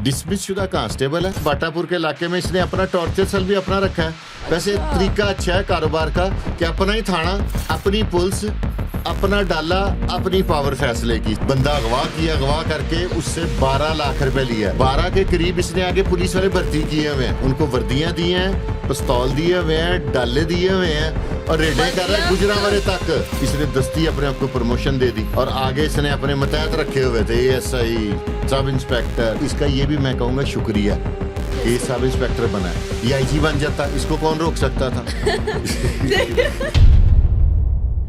Dismiss शुदा constable है। बाटापुर के इलाके में इसने अपना टॉर्चर सेल भी अपना रखा है। वैसे तरीका अच्छा है कारोबार का कि अपना ही थाना, अपनी पुलिस, अपना डाला, अपनी पावर फैसले की। बंदा अगवा किया, अगवा करके उससे 12 लाख रुपए लिया। 12 के करीब इसने आगे पुलिस वाले भर्ती किए हुए हैं, उनको वर्दियां दी हैं, पिस्तौल दिए हुए हैं, डाले दिए हुए हैं और रेडें कर रहा है गुजरांवाले तक। इसने दस्ती अपने आप को प्रमोशन दे दी और आगे इसने अपने मतहत रखे हुए थे ASI, सब इंस्पेक्टर। इसका ये भी मैं कहूँगा शुक्रिया, ये सब इंस्पेक्टर बना है। ये IG बन जाता, इसको कौन रोक सकता था।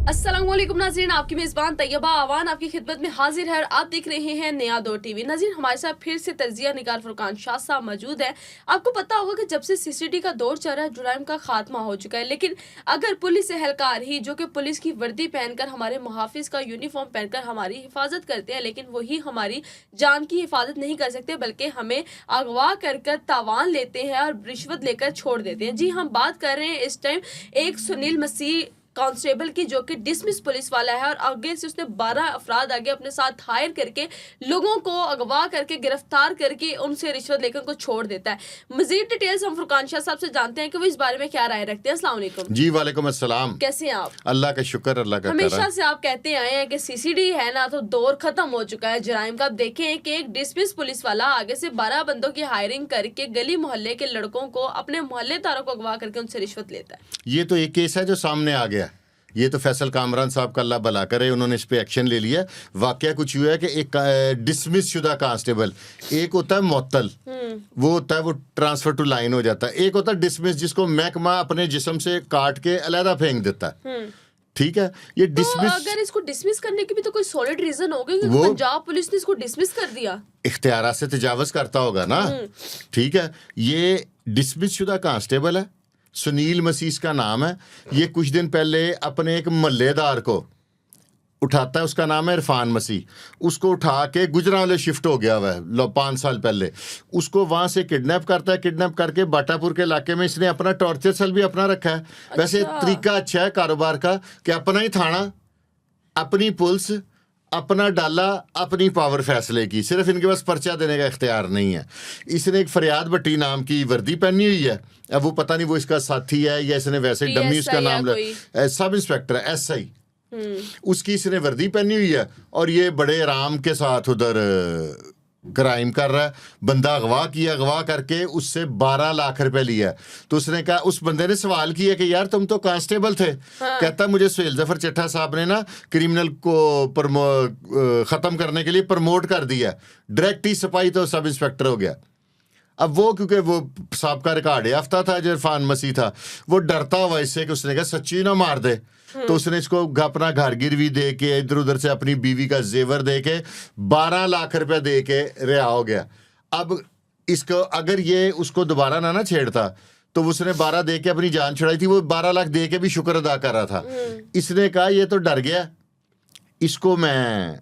अस्सलामुअलैकुम नाज़रीन, आपकी मेज़बान तैयबा आवान आपकी खिदमत में हाजिर है और आप देख रहे हैं नया दौर TV। नाज़रीन, हमारे साथ फिर से तजिया निगार फुरकान शाह साहब मौजूद हैं। आपको पता होगा कि जब से CCD का दौर चल रहा है, जुराइम का खात्मा हो चुका है, लेकिन अगर पुलिस एहलकार ही जो कि पुलिस की वर्दी पहनकर, हमारे मुहाफिज का यूनिफॉर्म पहनकर हमारी हिफाजत करते हैं, लेकिन वही हमारी जान की हिफाजत नहीं कर सकते, बल्कि हमें अगवा कर तावान लेते हैं और रिश्वत लेकर छोड़ देते हैं। जी, हम बात कर रहे हैं इस टाइम एक सुनील मसीह कांस्टेबल की, जो कि डिसमिस पुलिस वाला है और आगे से उसने 12 अफराद आगे अपने साथ हायर करके लोगों को अगवा करके गिरफ्तार करके उनसे रिश्वत लेकर उनको छोड़ देता है। मजीद डिटेल्स हम फुरकान शाह साहब से जानते हैं कि वो इस बारे में क्या राय रखते हैं। अस्सलाम वालेकुम। जी वालेकुम अस्सलाम। कैसे हैं आप? अल्लाह का शुक्र, अल्लाह का हमेशा से आप कहते आए हैं कि CCD है ना, तो दौर खत्म हो चुका है जुराइम का। आप देखें कि एक डिसमिस पुलिस वाला आगे से 12 बंदों की हायरिंग करके गली मोहल्ले के लड़कों को, अपने मोहल्लेदारों को अगवा करके उनसे रिश्वत लेता है। ये तो एक केस है जो सामने आ गया। ये तो फैसल कामरान साहब का अल्लाह भला करे, उन्होंने इस पे एक्शन ले लिया। वाकया कुछ हुआ है कि एक डिसमिस शुदा कांस्टेबल, एक होता है मुअत्तल, वो होता है वो ट्रांसफर टू लाइन हो जाता है। एक होता है डिसमिस, जिसको महकमा अपने जिस्म से काट के अलहदा फेंक देता है। ठीक है, ये डिसमिस, तो अगर इसको डिसमिस करने की भी तो कोई सॉलिड रीजन होगा कि पंजाब पुलिस ने इसको डिसमिस कर दिया। इख्तियार से तजावज करता होगा ना। ठीक है, ये डिसमिस शुदा कांस्टेबल है, सुनील मसीह का नाम है। ये कुछ दिन पहले अपने एक मोहल्लेदार को उठाता है, उसका नाम है इरफान मसीह। उसको उठा के गुजरांवाले शिफ्ट हो गया हुआ है 5 साल पहले। उसको वहाँ से किडनैप करता है, किडनैप करके बाटापुर के इलाके में इसने अपना टॉर्चर सेल भी अपना रखा है। वैसे तरीका अच्छा है कारोबार का कि अपना ही थाना, अपनी पुलिस, अपना डाला, अपनी पावर फैसले की। सिर्फ इनके पास पर्चा देने का इख्तियार नहीं है। इसने एक फरियाद भट्टी नाम की वर्दी पहनी हुई है। अब वो पता नहीं वो इसका साथी है या इसने वैसे डमी उसका नाम सब इंस्पेक्टर है SI, उसकी इसने वर्दी पहनी हुई है और ये बड़े आराम के साथ उधर क्राइम कर रहा है। बंदा अगवा किया, अगवा करके उससे 12 लाख रुपए लिया। तो उसने कहा, उस बंदे ने सवाल किया कि यार तुम तो कांस्टेबल थे। कहता मुझे सुहेल जफर चट्टा साहब ने ना क्रिमिनल को ख़त्म करने के लिए प्रमोट कर दिया, डायरेक्ट ही सिपाही तो सब इंस्पेक्टर हो गया। अब वो क्योंकि वो साहब रिकॉर्ड याफ्ता था, जो इरफान मसीह था, वो डरता हुआ इससे कि उसने कहा सच्ची ना मार दे। तो उसने इसको अपना घर गिरवी दे के, इधर उधर से अपनी बीवी का जेवर दे के 12 लाख रुपए दे के रिहा हो गया। अब इसको अगर ये उसको दोबारा ना छेड़ता तो उसने 12 दे के अपनी जान छुड़ाई थी, वो 12 लाख दे के भी शुक्र अदा कर रहा था। इसने कहा ये तो डर गया, इसको मैं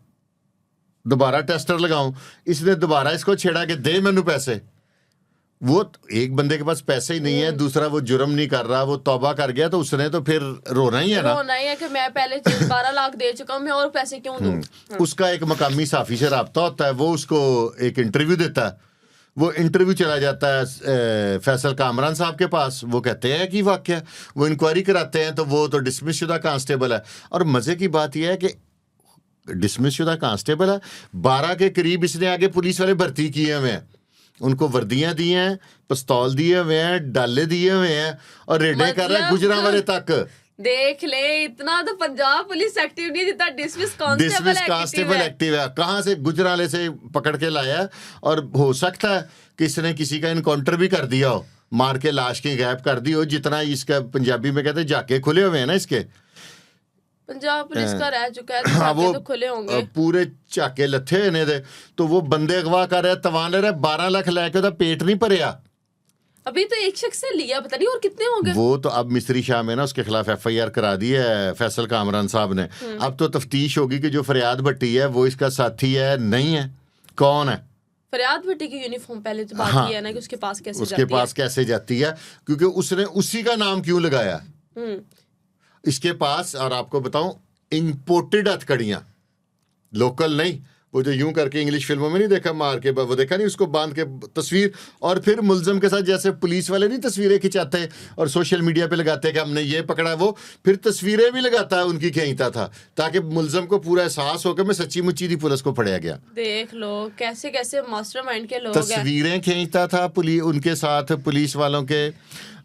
दोबारा टेस्टर लगाऊं। इसने दोबारा इसको छेड़ा कि दे मैनू पैसे। वो एक बंदे के पास पैसे ही नहीं है, दूसरा वो जुर्म नहीं कर रहा, वो तौबा कर गया, तो उसने तो फिर रोना ही है ना। रोना ही है कि मैं पहले 12 लाख दे चुका हूं, मैं और पैसे क्यों दूं। उसका एक मकामी साफी से राब्ता होता है, वो उसको एक इंटरव्यू देता है। वो इंटरव्यू चला जाता है फैसल कामरान साहब के पास। वो कहते हैं कि वाकया, वो इंक्वायरी कराते हैं, तो वो तो डिसमिस शुदा कांस्टेबल है। और मज़े की बात यह है कि डिसमिस शुदा कांस्टेबल है, 12 के करीब इसने आगे पुलिस वाले भर्ती किए हुए हैं, उनको वर्दियां दी हैं, पिस्तौल दिए हुए हैं, डाले दिए हुए हैं और रेडें कर रहे हैं गुजरांवाले तक। देख ले, इतना तो पंजाब पुलिस एक्टिव नहीं, जितना डिसमिस कांस्टेबल एक्टिव है। कहाँ से गुजरांवाले से पकड़ के लाया। और हो सकता है कि इसने किसी का इनकाउंटर भी कर दिया हो, मार के लाश की गैप कर दी हो। जितना इसका पंजाबी में कहते हैं जाके खुले हुए हैं ना इसके, पंजाब पुलिस का रह चुका है, हाँ, वो तो खुले होंगे पूरे चाके लथे ने दे। तो वो बंदे अगवा कर रहे, तवान ले रहे, 12 लाख लेके उसका पेट नहीं भरिया। अभी तो एक शख्स से लिया, पता नहीं और कितने होंगे। वो तो अब मिस्री शाह में ना उसके खिलाफ FIR करा दी है फैसल कामरान साहब ने। अब तो तफ्तीश होगी कि जो फरियाद भट्टी है वो इसका साथी है नहीं है, कौन है। फरियाद भट्टी की यूनिफॉर्म पहले तो बात की है ना कि उसके पास कैसे जाती है, क्योंकि उसने उसी का नाम क्यों लगाया इसके पास। और आपको बताऊं, इंपोर्टेड हथकड़ियां, लोकल नहीं, वो जो यूं करके इंग्लिश फिल्मों में नहीं देखा मार के, वो देखा नहीं उसको बांध के तस्वीर, और फिर मुल्जिम के साथ जैसे पुलिस वाले नहीं तस्वीरें खिंचाते और सोशल मीडिया पे लगाते हैं कि हमने ये पकड़ा, वो फिर तस्वीरें भी लगाता है उनकी खींचता था ताकि मुल्जिम को पूरा एहसास हो कि मैं सच्ची मुच्ची थी पुलिस को फड़या गया। देख लो कैसे कैसे मास्टरमाइंड के लोग हैं। तस्वीरें खींचता था उनके साथ, पुलिस वालों के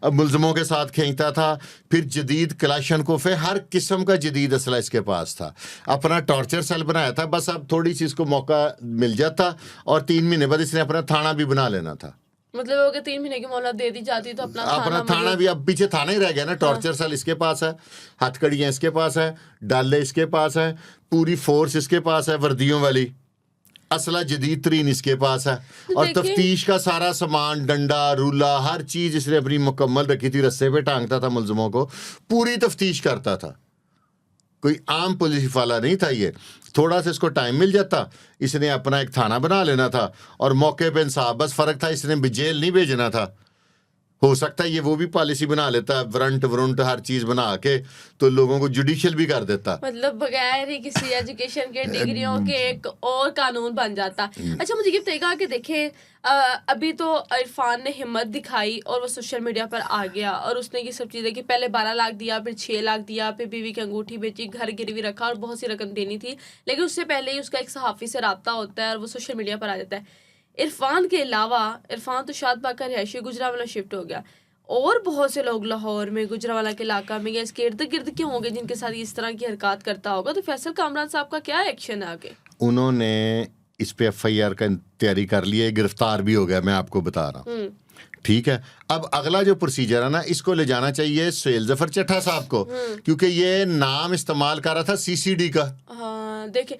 मुल्ज़िमों के साथ खींचता था। फिर जदीद कलाशनकोफ, हर किस्म का जदीद असला इसके पास था। अपना टॉर्चर सेल बनाया था, बस अब थोड़ी सी इसको मौका मिल जाता और 3 महीने बाद इसने अपना थाना भी बना लेना था। मतलब हो गया 3 महीने की मोहलत दे दी जाती तो अपना थाना भी, अब पीछे थाना ही रह गया ना। टॉर्चर सेल इसके पास है, हथकड़ियाँ इसके पास है, डाले इसके पास है, पूरी फोर्स इसके पास है वर्दियों वाली, असला जदीद तरीन इसके पास है, और तफ्तीश का सारा सामान, डंडा, रूला, हर चीज़ इसने अपनी मुकम्मल रखी थी। रस्से पे टांगता था मुल्ज़िमों को, पूरी तफ्तीश करता था। कोई आम पुलिस वाला नहीं था ये। थोड़ा सा इसको टाइम मिल जाता, इसने अपना एक थाना बना लेना था और मौके पे इंसाफ। बस फ़र्क था इसने जेल नहीं भेजना था। हो सकता है ये वो भी पॉलिसी बना लेता, वरंट हर चीज बना के, तो लोगों को जुडिशियल भी कर देता। मतलब बगैर ही किसी एजुकेशन के, डिग्रियों के एक और कानून बन जाता। अच्छा मुझे ये बताइएगा कि देखें अभी तो इरफान ने हिम्मत दिखाई और वो सोशल मीडिया पर आ गया और उसने ये सब चीज़ें की। पहले 12 लाख दिया, फिर 6 लाख दिया, फिर बीवी की अंगूठी बेची, घर गिरवी रखा और बहुत सी रकम देनी थी। लेकिन उससे पहले ही उसका एक सहाफ़ी से रब्ता होता है और वो सोशल मीडिया पर आ जाता है। इरफान के अलावा, इरफान तो शादबाग का रिहायशी गुजरावाला शिफ्ट हो गया, और बहुत से लोग लाहौर में, गुजरावाला के इलाका में या इसके इर्द गिर्द क्यों होंगे जिनके साथ इस तरह की हरकत करता होगा। तो फैसल कामरान साहब का क्या एक्शन है आगे? उन्होंने इस पे FIR का तैयारी कर ली है, गिरफ्तार भी हो गया, मैं आपको बता रहा हूँ। ठीक है, अब अगला जो प्रोसीजर है ना, इसको ले जाना चाहिए सुहेल जफर चट्टा साहब को, क्योंकि ये नाम इस्तेमाल कर रहा था CCD का। हाँ देखिए,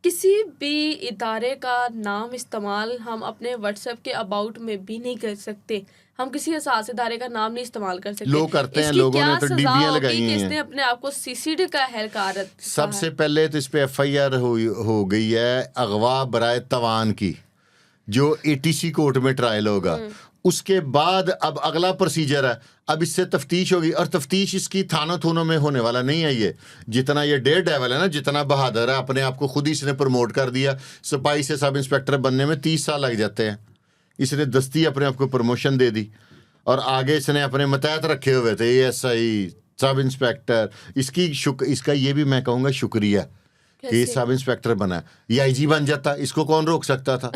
किसी भी इदारे का नाम इस्तेमाल हम अपने व्हाट्सएप के अबाउट में भी नहीं कर सकते। हम किसी एहसास इदारे का नाम नहीं इस्तेमाल कर सकते। लोग करते हैं, लोगों ने तो डिबियां लगाई हैं। इसने अपने आप को CCD का एहलकार। सबसे पहले तो इस पे FIR हो गई है अगवा बराए तवान की, जो ATC कोर्ट में ट्रायल होगा। उसके बाद अब अगला प्रोसीजर है, अब इससे तफ्तीश होगी, और तफ्तीश इसकी थानों में होने वाला नहीं है। ये जितना ये डेयर डेविल है ना, जितना बहादुर है, अपने आप को खुद ही इसने प्रमोट कर दिया। सिपाही से सब इंस्पेक्टर बनने में 30 साल लग जाते हैं, इसने दस्ती अपने आप को प्रमोशन दे दी। और आगे इसने अपने मतहत रखे हुए थे ASI, सब इंस्पेक्टर। इसका ये भी मैं कहूँगा शुक्रिया कि सब इंस्पेक्टर बना। ये IG बन जाता, इसको कौन रोक सकता था?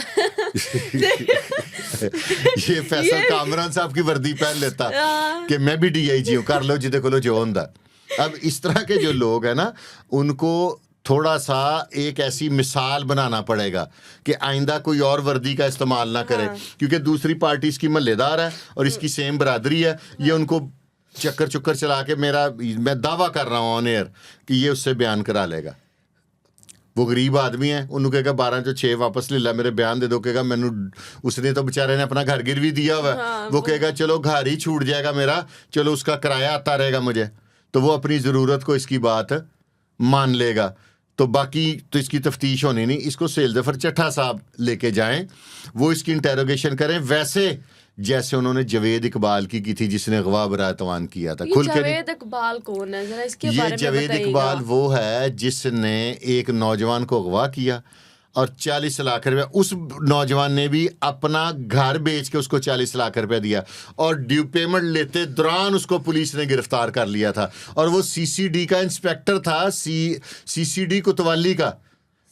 ये फैसल कामरान साहब की वर्दी पहन लेता कि मैं भी DIG हूँ, कर लो जिदे को लो जो होंदा। अब इस तरह के जो लोग हैं ना, उनको थोड़ा सा एक ऐसी मिसाल बनाना पड़ेगा कि आइंदा कोई और वर्दी का इस्तेमाल ना करे। क्योंकि दूसरी पार्टी इसकी महल्लेदार है और इसकी सेम बरादरी है। ये उनको चक्कर चला के मैं दावा कर रहा हूँ ऑन एयर कि ये उससे बयान करा लेगा। वो गरीब आदमी है, उन्होंने कहेगा 12 जो 6 वापस ले ला, मेरे बयान दे दो। कहेगा मैनू, उसने तो बेचारे ने अपना घर गिरवी दिया हुआ है। वो कहेगा चलो घर ही छूट जाएगा मेरा, चलो उसका किराया आता रहेगा मुझे, तो वो अपनी ज़रूरत को इसकी बात मान लेगा। तो बाकी तो इसकी तफ्तीश होनी नहीं। इसको सुहेल जफर चट्टा साहब लेके जाएं, वो इसकी इंटेरोगेशन करें, वैसे जैसे उन्होंने जवेद इकबाल की थी जिसने अगवा बराए तवान किया था। खुल के जवेद इकबाल कौन है, जरा इसके बारे ये में जवेद इकबाल वो है जिसने एक नौजवान को अगवा किया और 40 लाख रुपया, उस नौजवान ने भी अपना घर बेच के उसको 40 लाख रुपया दिया, और ड्यू पेमेंट लेते दौरान उसको पुलिस ने गिरफ्तार कर लिया था। और वो CCD का इंस्पेक्टर था, CCD कोतवाली का,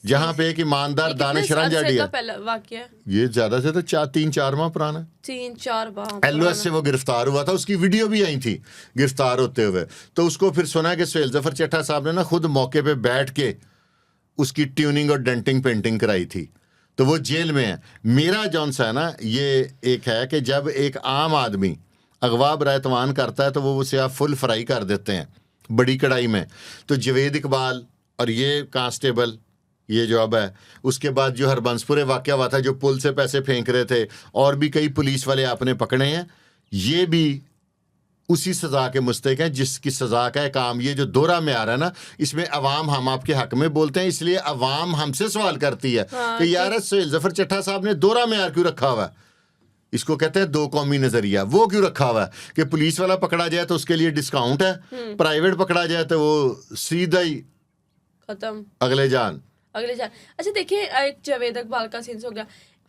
जहाँ पे एक ईमानदार दानिशरान जाडिया। ये ज्यादा से तो 3-4 माह पुराना, 3-4 माह LOS से वो गिरफ्तार हुआ था। उसकी वीडियो भी आई थी गिरफ्तार होते हुए। तो उसको फिर सुना कि सुहेल जफर चट्टा साहब ने ना खुद मौके पे बैठ के उसकी ट्यूनिंग और डेंटिंग पेंटिंग कराई थी, तो वो जेल में है। मेरा जौन सा है ना, ये एक है कि जब एक आम आदमी अगवा बराए तवान करता है तो वो उसे आप फुल फ्राई कर देते हैं बड़ी कढ़ाई में। तो जवेद इकबाल और ये कांस्टेबल, ये जो अब है, उसके बाद जो हरबंसपुरे वाक़या हुआ था, जो पुल से पैसे फेंक रहे थे, और भी कई पुलिस वाले आपने पकड़े हैं, ये भी उसी सज़ा के मुस्तहिक हैं जिसकी सज़ा का काम। ये जो दोहरा में आ रहा है ना, इसमें अवाम हम आपके हक में बोलते हैं, इसलिए अवाम हमसे सवाल करती है कि यार सुहेल जफर चट्टा साहब ने दोहरा में क्यों रखा हुआ है? इसको कहते हैं 2 कौमी नज़रिया। वो क्यों रखा हुआ है कि पुलिस वाला पकड़ा जाए तो उसके लिए डिस्काउंट है, प्राइवेट पकड़ा जाए तो वो सीधा ही खत्म, अगले जान। अगले चार। अच्छा देखिए, एक जावेद इकबाल का सीन हो गया।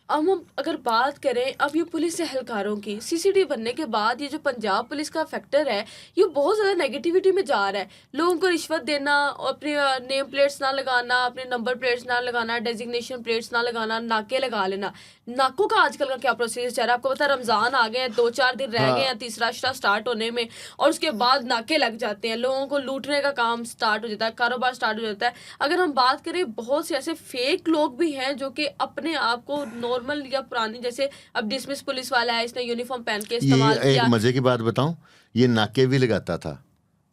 अब हम अगर बात करें अब ये पुलिस एहलकारों की, सीसीडी बनने के बाद ये जो पंजाब पुलिस का फैक्टर है ये बहुत ज़्यादा नेगेटिविटी में जा रहा है। लोगों को रिश्वत देना, अपने नेम प्लेट्स ना लगाना, अपने नंबर प्लेट्स ना लगाना, डेजिग्नेशन प्लेट्स ना लगाना, नाके लगा लेना। नाकों का आजकल का क्या प्रोसेस चल रहा है? आपको पता है रमज़ान आ गए हैं, 2-4 दिन रह गए हैं तीसरा अशरा स्टार्ट होने में, और उसके बाद नाके लग जाते हैं, लोगों को लूटने का काम स्टार्ट हो जाता है, कारोबार स्टार्ट हो जाता है। अगर हम बात करें, बहुत से ऐसे फेक लोग भी हैं जो कि अपने आप को नॉर्मल या पुरानी, जैसे अब डिसमिस पुलिस वाला है, इसने यूनिफॉर्म पहन के इस्तेमाल ये एक किया। मजे की बात बताऊं, ये नाके भी लगाता था,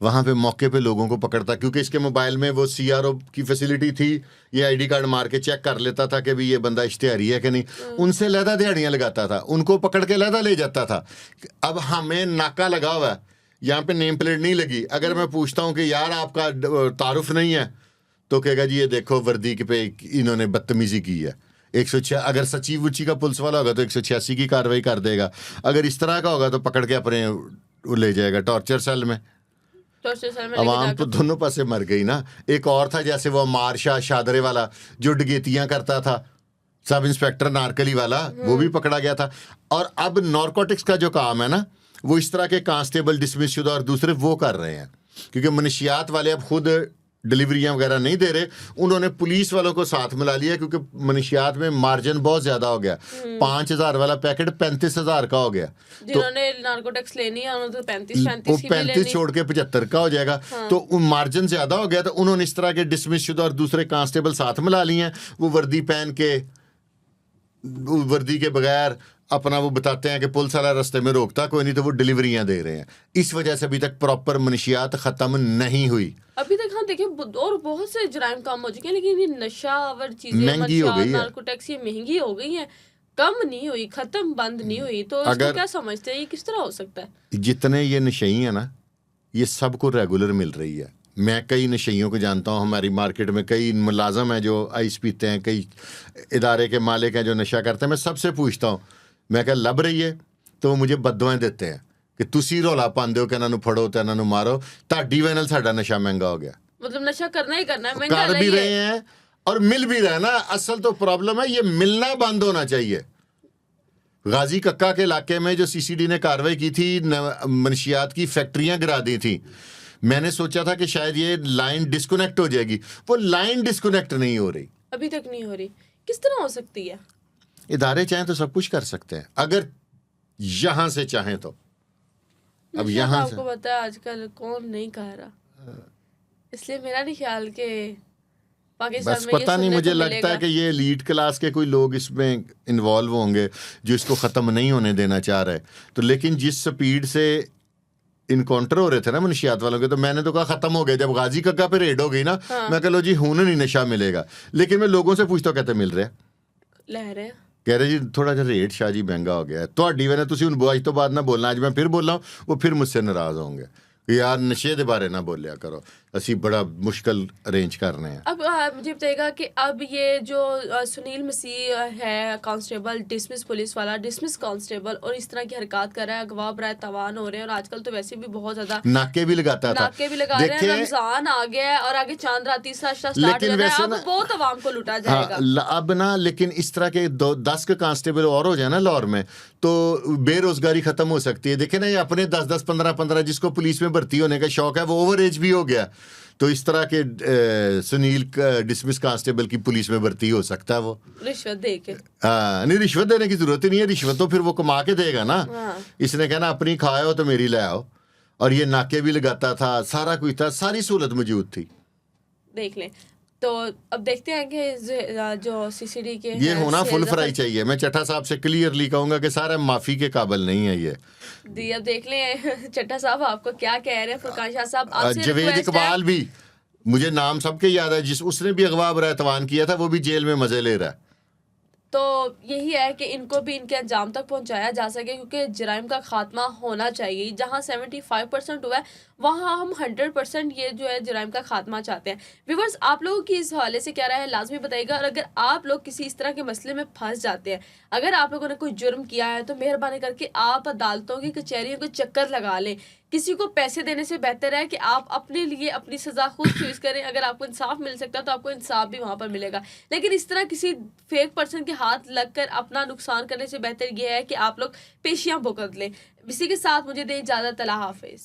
वहां पे मौके पे लोगों को पकड़ता, क्योंकि इसके मोबाइल में वो सीआरओ की फैसिलिटी थी, ये आईडी कार्ड मार के चेक कर लेता था कि भी ये बंदा इश्तेहारी है कि नहीं। उनसे लहदा दिहाड़ियां लगाता था, उनको पकड़ के लहदा ले जाता था। अब हमें नाका लगा हुआ है, यहाँ पे नेम प्लेट नहीं लगी, अगर मैं पूछता हूँ कि यार आपका तारुफ नहीं है, तो कहेगा जी ये देखो वर्दी के पे इन्होंने बदतमीजी की है। 106, अगर सची वुची का पुलिस वाला होगा तो 186 की कार्रवाई कर देगा, अगर इस तरह का होगा तो पकड़ के अपने वो ले जाएगा टॉर्चर सेल में। अवाम तो दोनों पासे मर गई ना। एक और था जैसे वो अम्मार शाह शादरे वाला जो डकैतियां करता था, सब इंस्पेक्टर नारकली वाला, वो भी पकड़ा गया था। और अब नारकोटिक्स का जो काम है ना, वो इस तरह के कांस्टेबल डिसमिस शुदा और दूसरे वो कर रहे हैं, क्योंकि मनशियात वाले अब खुद डिलीवरियां वगैरह नहीं दे रहे, उन्होंने पुलिस वालों को साथ मिला लिया, क्योंकि मनशियात में मार्जिन बहुत ज्यादा हो गया। 5,000 वाला पैकेट 35,000 का हो गया, जिन्होंने नार्कोटिक्स लेनी है उन्होंने तो 35 छोड़ के 75 का हो जाएगा। तो उन मार्जिन ज्यादा हो गया, तो उन्होंने इस तरह के डिसमिस शुदा और दूसरे कांस्टेबल साथ मिला लिए हैं। वो वर्दी पहन के, वर्दी के बगैर अपना वो बताते हैं कि पुलिस वाला रास्ते में रोकता कोई नहीं, तो वो डिलीवरियां दे रहे हैं। इस वजह से अभी तक प्रॉपर मनशियात खत्म नहीं हुई अभी तक। हाँ देखिए, और बहुत से जुराइम कम हो चुके हैं, लेकिन ये नशा और चीजें, महंगी हो गई है, नार्कोटिक्स ये महंगी हो गई हैं, कम नहीं हुई, खत्म बंद नहीं हुई। तो इसको क्या समझते हैं, ये किस तरह हो सकता है? जितने ये नशई है ना, ये सबको रेगुलर मिल रही है। मैं कई नशइयों को जानता हूँ, हमारी मार्केट में कई मुलाजम हैं जो आइस पीते हैं, कई इदारे के मालिक हैं जो नशा करते हैं। मैं सबसे पूछता हूँ, मैं क्या लब रही है, तो वो मुझे बददुआएं देते हैं कि तुसी रौला पांदे हो कि इन्हां नूं फड़ो ते इन्हां नूं मारो, ताड़ी वजह नाल साडा नशा महंगा हो गया। मतलब नशा करना ही करना है, महंगा कर भी रहे हैं और मिल भी रहा है ना। असल तो प्रॉब्लम है ये मिलना बंद होना चाहिए। गाजी कक्का के इलाके में जो सीसीडी ने कार्रवाई की थी, मनशियात की फैक्ट्रियां गिरा दी थी, मैंने सोचा था कि शायद ये लाइन डिस्कनेक्ट हो जाएगी, वो लाइन डिस्कनेक्ट नहीं हो रही, अभी तक नहीं हो रही। किस तरह हो सकती है? इदारे चाहें तो सब कुछ कर सकते हैं, अगर यहां से चाहें तो। अब यहां से आपको पता है आजकल कौन नहीं कह रहा, इसलिए मेरा नहीं ख्याल कि पाकिस्तान बस में पता नहीं, मुझे लगता है कि ये एलीट क्लास के कोई लोग इसमें इन्वॉल्व होंगे जो इसको ख़त्म नहीं होने देना चाह रहे। तो लेकिन जिस स्पीड से इनकाउंटर हो रहे थे ना मनशियात वालों के, तो मैंने तो कहा ख़त्म हो गया। जब गाजी कक्का पे रेड हो गई ना, मैं कह लो जी हूं नहीं नशा मिलेगा। लेकिन मैं लोगों से पूछता हूं, कहते मिल रहा है, लह रहे कह रहे जी थोड़ा सा रेट शाह जी महंगा हो गया है। तो वजह तुसी हुण आज तो बाद ना बोलना, आज मैं फिर बोल रहा हूँ, वो फिर मुझसे नाराज़ होंगे कि यार नशे के बारे ना बोलिया करो, असी बड़ा मुश्किल अरेंज करने हैं। अब मुझे बताइएगा कि अब ये जो सुनील मसीह है, कांस्टेबल डिसमिस पुलिस वाला, डिसमिस कांस्टेबल, और इस तरह की हरकत कर रहा है, अगवा बराए तवान हो रहे हैं, और आजकल तो वैसे भी बहुत ज्यादा नाके भी लगाता था, नाके भी लगा रहे हैं। रमजान आ गया है और आगे चांद रात तीसरा स्टार्ट हो रहा है, अब बहुत आवाम को लुटा जाएगा। अब ना, लेकिन इस तरह के 10 के कांस्टेबल और हो जाए ना लाहौर में, तो बेरोजगारी खत्म हो सकती है। देखे ना, ये अपने 10-10, 15-15 जिसको पुलिस में भर्ती होने का शौक है, वो ओवर एज भी हो गया, तो इस तरह के सुनील डिसमिस कांस्टेबल की पुलिस में भर्ती हो सकता है। वो रिश्वत दे के, हाँ नहीं, रिश्वत देने की जरूरत ही नहीं है, रिश्वत तो फिर वो कमा के देगा ना। इसने कहना अपनी खाए हो तो मेरी ले आओ। और ये नाके भी लगाता था, सारा कुछ था, सारी सहूलत मौजूद थी। देख लें। तो अब देखते हैं कि जो सीसीडी के ये होना फुल फ्राई चाहिए। मैं चट्टा साहब से क्लियरली कहूंगा कि सारा माफी के काबिल नहीं है ये। अब देख लें चट्टा साहब आपको क्या कह रहे हैं। फुरकान शाह साहब, आपसे जवेद इकबाल भी, मुझे नाम सबके याद है, जिस उसने भी अगवा बराए तवान किया था, वो भी जेल में मजे ले रहा है। तो यही है कि इनको भी इनके अंजाम तक पहुंचाया जा सके, क्योंकि जराइम का खात्मा होना चाहिए। जहां 75% हुआ है वहां हम 100% ये जो है जराइम का खात्मा चाहते हैं। व्यूवर्स, आप लोगों की इस हवाले से क्या राय है लाजमी बताइएगा। और अगर आप लोग किसी इस तरह के मसले में फंस जाते हैं, अगर आप लोगों ने कोई जुर्म किया है, तो मेहरबानी करके आप अदालतों की कचहरियों को चक्कर लगा लें। किसी को पैसे देने से बेहतर है कि आप अपने लिए अपनी सज़ा खुद चूज़ करें। अगर आपको इंसाफ मिल सकता है तो आपको इंसाफ भी वहाँ पर मिलेगा, लेकिन इस तरह किसी फेक पर्सन के हाथ लगकर अपना नुकसान करने से बेहतर ये है कि आप लोग पेशियां भुगत लें। इसी के साथ मुझे दें इजाज़त। अल्लाह हाफिज़।